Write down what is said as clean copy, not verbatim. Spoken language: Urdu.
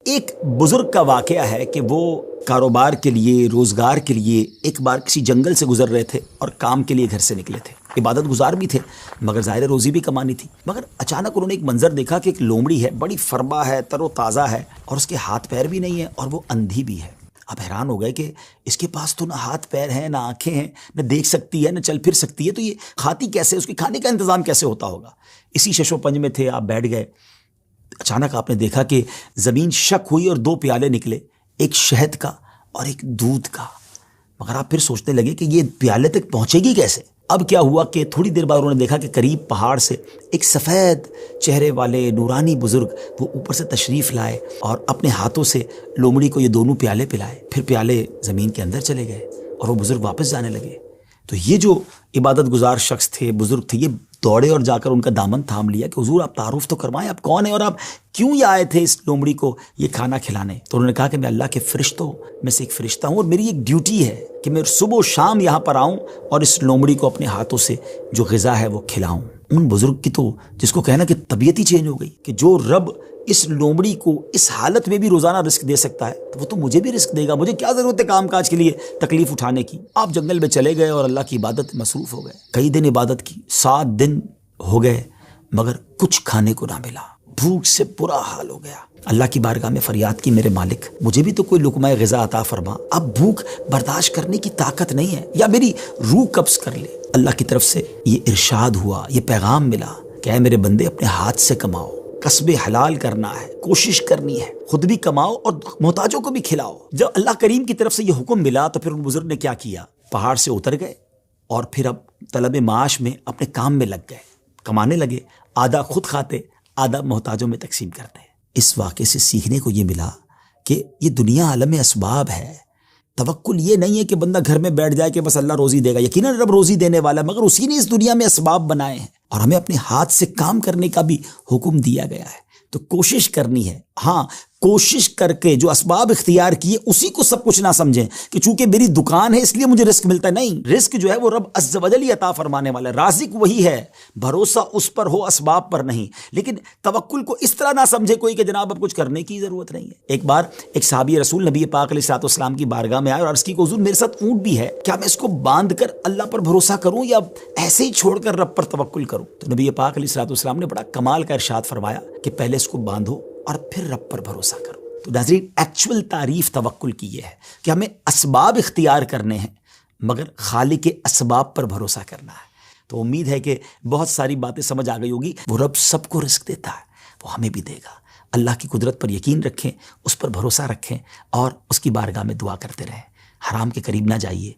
ایک بزرگ کا واقعہ ہے کہ وہ کاروبار کے لیے، روزگار کے لیے ایک بار کسی جنگل سے گزر رہے تھے اور کام کے لیے گھر سے نکلے تھے. عبادت گزار بھی تھے مگر ظاہر روزی بھی کمانی تھی. مگر اچانک انہوں نے ایک منظر دیکھا کہ ایک لومڑی ہے، بڑی فربا ہے، تر و تازہ ہے، اور اس کے ہاتھ پیر بھی نہیں ہیں اور وہ اندھی بھی ہے. اب حیران ہو گئے کہ اس کے پاس تو نہ ہاتھ پیر ہیں، نہ آنکھیں ہیں، نہ دیکھ سکتی ہے، نہ چل پھر سکتی ہے، تو یہ کھاتی کیسے؟ اس کے کھانے کا انتظام کیسے ہوتا ہوگا؟ اسی شش و پنج میں تھے. آپ بیٹھ گئے. اچانک آپ نے دیکھا کہ زمین شک ہوئی اور 2 پیالے نکلے، ایک شہد کا اور ایک دودھ کا. مگر آپ پھر سوچنے لگے کہ یہ پیالے تک پہنچے گی کیسے؟ اب کیا ہوا کہ تھوڑی دیر بعد انہوں نے دیکھا کہ قریب پہاڑ سے ایک سفید چہرے والے نورانی بزرگ وہ اوپر سے تشریف لائے اور اپنے ہاتھوں سے لومڑی کو یہ دونوں پیالے پلائے. پھر پیالے زمین کے اندر چلے گئے اور وہ بزرگ واپس جانے لگے. تو یہ جو عبادت گزار شخص تھے، بزرگ تھے، یہ دوڑے اور جا کر ان کا دامن تھام لیا کہ حضور آپ تعارف تو کروائیں، آپ کون ہیں اور آپ کیوں یہ آئے تھے اس لومڑی کو یہ کھانا کھلانے؟ تو انہوں نے کہا کہ میں اللہ کے فرشتوں میں سے ایک فرشتہ ہوں اور میری ایک ڈیوٹی ہے کہ میں صبح و شام یہاں پر آؤں اور اس لومڑی کو اپنے ہاتھوں سے جو غذا ہے وہ کھلاؤں. ان بزرگ کی تو جس کو کہنا کہ طبیعت ہی چینج ہو گئی کہ جو رب اس لومڑی کو اس حالت میں بھی روزانہ رزق دے سکتا ہے تو وہ تو مجھے بھی رزق دے گا. مجھے کیا ضرورت ہے کام کاج کے لیے تکلیف اٹھانے کی؟ آپ جنگل میں چلے گئے اور اللہ کی عبادت میں مصروف ہو گئے. کئی دن عبادت کی، 7 دن ہو گئے مگر کچھ کھانے کو نہ ملا. بھوک سے برا حال ہو گیا. اللہ کی بارگاہ میں فریاد کی، میرے مالک مجھے بھی تو کوئی لقمہ غذا عطا فرما. اب بھوک برداشت کرنے کی طاقت نہیں ہے، یا میری روح قبض کر لے. اللہ کی طرف سے یہ ارشاد ہوا، یہ پیغام ملا کہ اے میرے بندے اپنے ہاتھ سے کماؤ، کسب حلال کرنا ہے، کوشش کرنی ہے، خود بھی کماؤ اور محتاجوں کو بھی کھلاؤ. جب اللہ کریم کی طرف سے یہ حکم ملا تو پھر ان بزرگ نے کیا کیا؟ پہاڑ سے اتر گئے اور پھر اب طلب معاش میں اپنے کام میں لگ گئے، کمانے لگے. آدھا خود کھاتے، آدھا محتاجوں میں تقسیم کرتے. اس واقعے سے سیکھنے کو یہ ملا کہ یہ دنیا عالم اسباب ہے. توکل یہ نہیں ہے کہ بندہ گھر میں بیٹھ جائے کہ بس اللہ روزی دے گا. یقیناً رب روزی دینے والا ہے، مگر اسی نے اس دنیا میں اسباب بنائے ہیں اور ہمیں اپنے ہاتھ سے کام کرنے کا بھی حکم دیا گیا ہے. تو کوشش کرنی ہے. ہاں، کوشش کر کے جو اسباب اختیار کیے اسی کو سب کچھ نہ سمجھیں کہ چونکہ میری دکان ہے اس لیے مجھے رزق ملتا ہے. نہیں، رزق جو ہے وہ رب عز و جل ہی عطا فرمانے والا ہے. رازق وہی ہے، بھروسہ اس پر ہو، اسباب پر نہیں. لیکن توکل کو اس طرح نہ سمجھے کوئی کہ جناب اب کچھ کرنے کی ضرورت نہیں ہے. ایک بار ایک صحابی رسول نبی پاک علیہ الصلوۃ والسلام کی بارگاہ میں آئے اور عرض کی کہ حضور میرے ساتھ اونٹ بھی ہے، کیا میں اس کو باندھ کر اللہ پر بھروسہ کروں یا ایسے ہی چھوڑ کر رب پر توکل کروں؟ تو نبی پاک علیہ الصلوۃ والسلام نے بڑا کمال کا ارشاد فرمایا کہ پہلے اس کو باندھو اور پھر رب پر بھروسہ کرو. تو ناظرین، ایکچول تعریف توکل کی یہ ہے کہ ہمیں اسباب اختیار کرنے ہیں مگر خالق اسباب پر بھروسہ کرنا ہے. تو امید ہے کہ بہت ساری باتیں سمجھ آ گئی ہوگی. وہ رب سب کو رزق دیتا ہے، وہ ہمیں بھی دے گا. اللہ کی قدرت پر یقین رکھیں، اس پر بھروسہ رکھیں اور اس کی بارگاہ میں دعا کرتے رہیں. حرام کے قریب نہ جائیے،